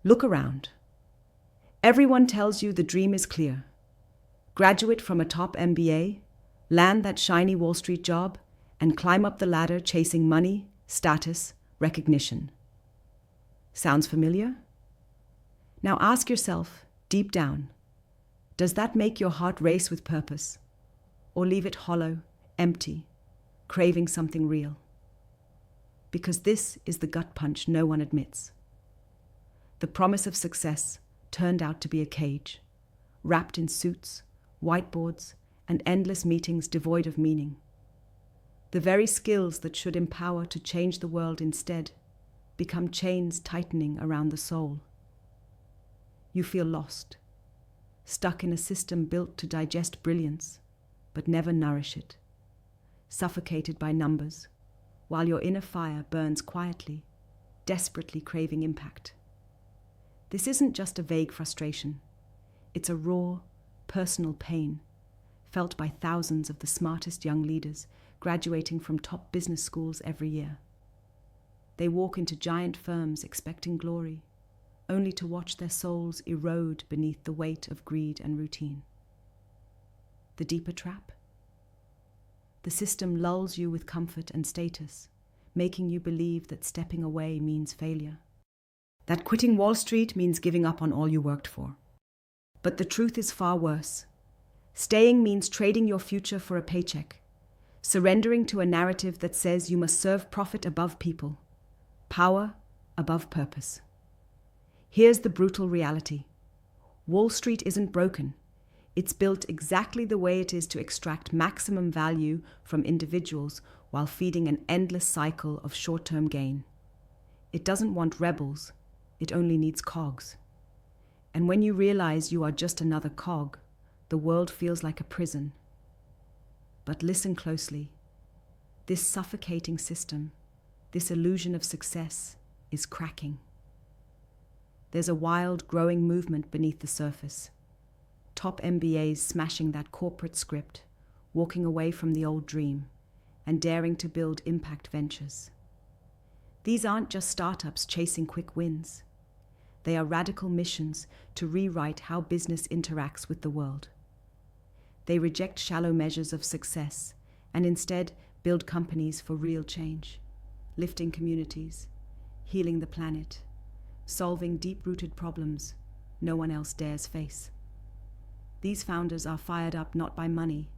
Look around. Everyone tells you the dream is clear. Graduate from a top MBA, land that shiny Wall Street job, and climb up the ladder chasing money, status, recognition. Sounds familiar? Now ask yourself, deep down, does that make your heart race with purpose? Or leave it hollow, empty, craving something real? Because this is the gut punch no one admits. The promise of success turned out to be a cage, wrapped in suits, whiteboards, and endless meetings devoid of meaning. The very skills that should empower to change the world instead become chains tightening around the soul. You feel lost, stuck in a system built to digest brilliance, but never nourish it, suffocated by numbers, while your inner fire burns quietly, desperately craving impact. This isn't just a vague frustration. It's a raw, personal pain felt by thousands of the smartest young leaders graduating from top business schools every year. They walk into giant firms expecting glory, only to watch their souls erode beneath the weight of greed and routine. The deeper trap? The system lulls you with comfort and status, making you believe that stepping away means failure, that quitting Wall Street means giving up on all you worked for. But the truth is far worse. Staying means trading your future for a paycheck, surrendering to a narrative that says you must serve profit above people, power above purpose. Here's the brutal reality. Wall Street isn't broken. It's built exactly the way it is to extract maximum value from individuals while feeding an endless cycle of short-term gain. It doesn't want rebels. It only needs cogs. And when you realize you are just another cog, the world feels like a prison. But listen closely. This suffocating system, this illusion of success, is cracking. There's a wild, growing movement beneath the surface. Top MBAs smashing that corporate script, walking away from the old dream, and daring to build impact ventures. These aren't just startups chasing quick wins. They are radical missions to rewrite how business interacts with the world. They reject shallow measures of success and instead build companies for real change, lifting communities, healing the planet, solving deep-rooted problems no one else dares face. These founders are fired up not by money,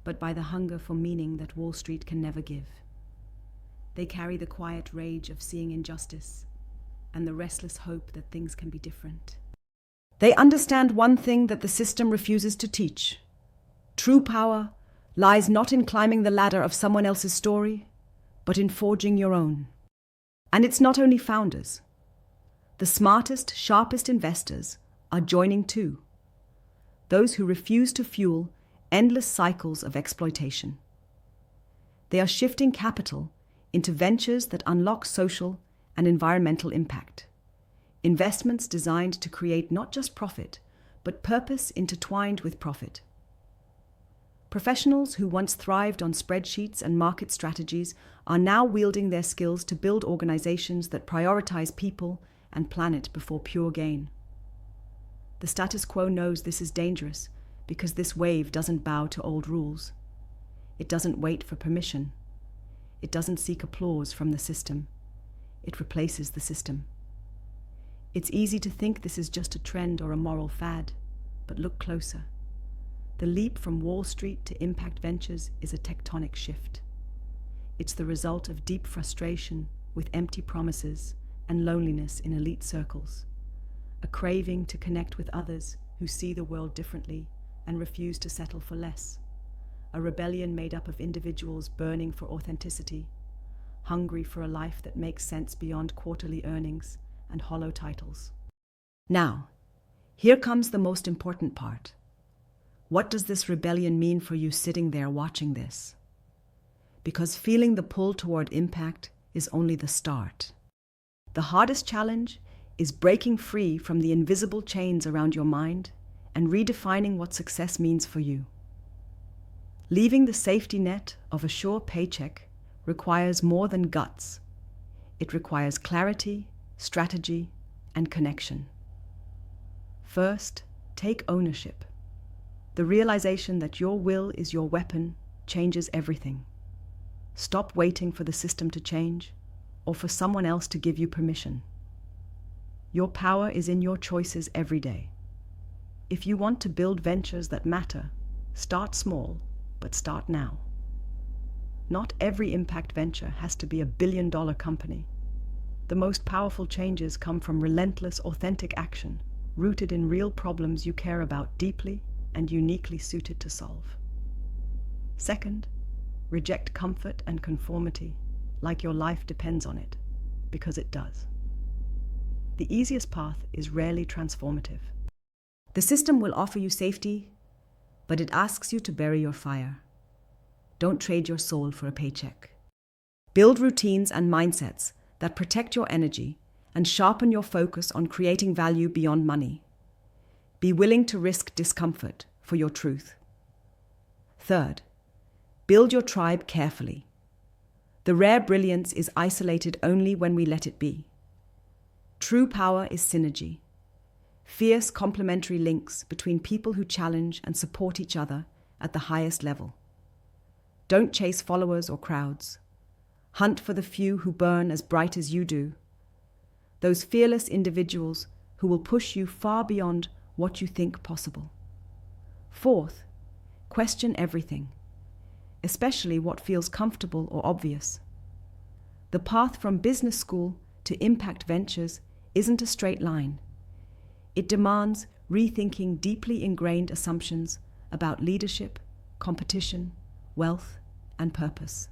but by the hunger for meaning that Wall Street can never give. They carry the quiet rage of seeing injustice and the restless hope that things can be different. They understand one thing that the system refuses to teach. True power lies not in climbing the ladder of someone else's story, but in forging your own. And it's not only founders. The smartest, sharpest investors are joining too. Those who refuse to fuel endless cycles of exploitation. They are shifting capital into ventures that unlock social and environmental impact. Investments designed to create not just profit, but purpose intertwined with profit. Professionals who once thrived on spreadsheets and market strategies are now wielding their skills to build organizations that prioritize people and planet before pure gain. The status quo knows this is dangerous because this wave doesn't bow to old rules. It doesn't wait for permission. It doesn't seek applause from the system. It replaces the system. It's easy to think this is just a trend or a moral fad, but look closer. The leap from Wall Street to impact ventures is a tectonic shift. It's the result of deep frustration with empty promises and loneliness in elite circles, a craving to connect with others who see the world differently and refuse to settle for less, a rebellion made up of individuals burning for authenticity, hungry for a life that makes sense beyond quarterly earnings and hollow titles. Now, here comes the most important part. What does this rebellion mean for you sitting there watching this? Because feeling the pull toward impact is only the start. The hardest challenge is breaking free from the invisible chains around your mind and redefining what success means for you. Leaving the safety net of a sure paycheck requires more than guts. It requires clarity, strategy, and connection. First, take ownership. The realization that your will is your weapon changes everything. Stop waiting for the system to change or for someone else to give you permission. Your power is in your choices every day. If you want to build ventures that matter, start small, but start now. Not every impact venture has to be a billion-dollar company. The most powerful changes come from relentless, authentic action, rooted in real problems you care about deeply and uniquely suited to solve. Second, reject comfort and conformity like your life depends on it, because it does. The easiest path is rarely transformative. The system will offer you safety, but it asks you to bury your fire. Don't trade your soul for a paycheck. Build routines and mindsets that protect your energy and sharpen your focus on creating value beyond money. Be willing to risk discomfort for your truth. Third, build your tribe carefully. The rare brilliance is isolated only when we let it be. True power is synergy. Fierce complementary links between people who challenge and support each other at the highest level. Don't chase followers or crowds. Hunt for the few who burn as bright as you do. Those fearless individuals who will push you far beyond what you think possible. Fourth, question everything, especially what feels comfortable or obvious. The path from business school to impact ventures isn't a straight line. It demands rethinking deeply ingrained assumptions about leadership, competition, wealth, and purpose.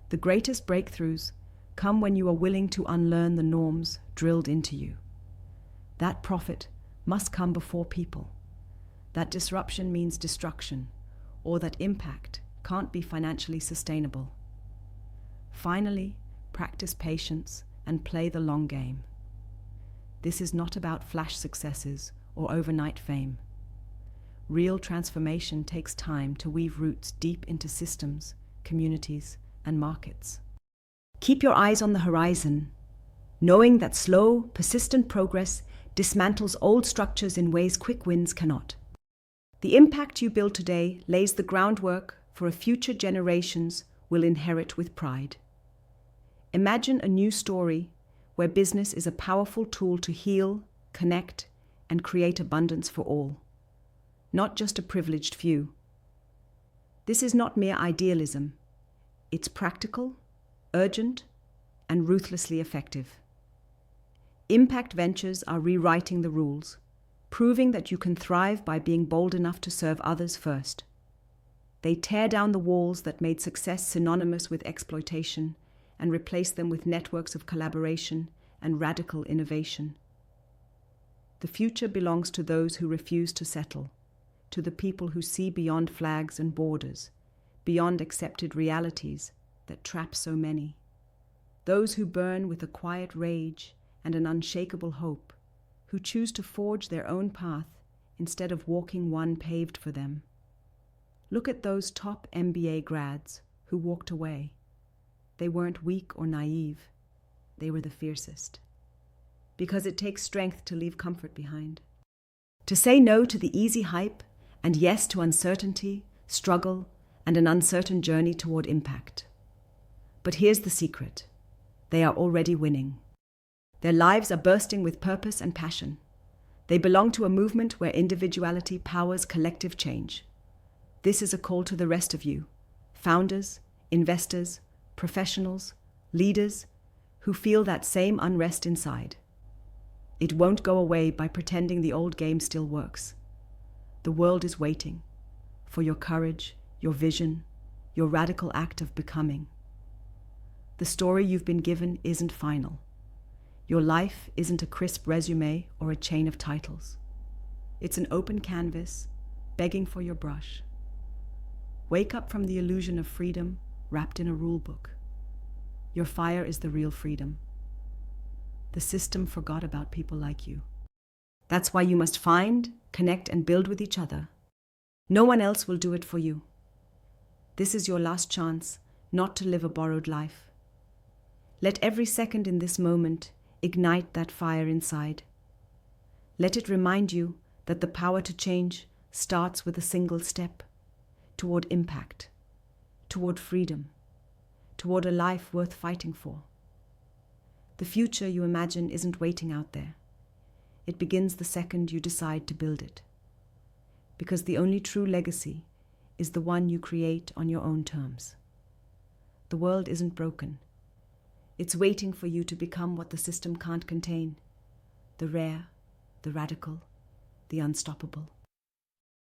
The greatest breakthroughs come when you are willing to unlearn the norms drilled into you. That profit must come before people. That disruption means destruction, or that impact can't be financially sustainable. Finally, practice patience and play the long game. This is not about flash successes or overnight fame. Real transformation takes time to weave roots deep into systems, communities, and markets. Keep your eyes on the horizon, knowing that slow, persistent progress dismantles old structures in ways quick wins cannot. The impact you build today lays the groundwork for a future generations will inherit with pride. Imagine a new story where business is a powerful tool to heal, connect, and create abundance for all, not just a privileged few. This is not mere idealism. It's practical, urgent, and ruthlessly effective. Impact ventures are rewriting the rules, proving that you can thrive by being bold enough to serve others first. They tear down the walls that made success synonymous with exploitation and replace them with networks of collaboration and radical innovation. The future belongs to those who refuse to settle, to the people who see beyond flags and borders, beyond accepted realities that trap so many. Those who burn with a quiet rage and an unshakable hope, who choose to forge their own path instead of walking one paved for them. Look at those top MBA grads who walked away. They weren't weak or naive. They were the fiercest. Because it takes strength to leave comfort behind. To say no to the easy hype and yes to uncertainty, struggle, and an uncertain journey toward impact. But here's the secret. They are already winning. Their lives are bursting with purpose and passion. They belong to a movement where individuality powers collective change. This is a call to the rest of you, founders, investors, professionals, leaders, who feel that same unrest inside. It won't go away by pretending the old game still works. The world is waiting for your courage, your vision, your radical act of becoming. The story you've been given isn't final. Your life isn't a crisp resume or a chain of titles. It's an open canvas, begging for your brush. Wake up from the illusion of freedom wrapped in a rule book. Your fire is the real freedom. The system forgot about people like you. That's why you must find, connect, and build with each other. No one else will do it for you. This is your last chance not to live a borrowed life. Let every second in this moment Ignite that fire inside. Let it remind you that the power to change starts with a single step toward impact, toward freedom, toward a life worth fighting for. The future you imagine isn't waiting out there. It begins the second you decide to build it. Because the only true legacy is the one you create on your own terms. The world isn't broken. It's waiting for you to become what the system can't contain: the rare, the radical, the unstoppable.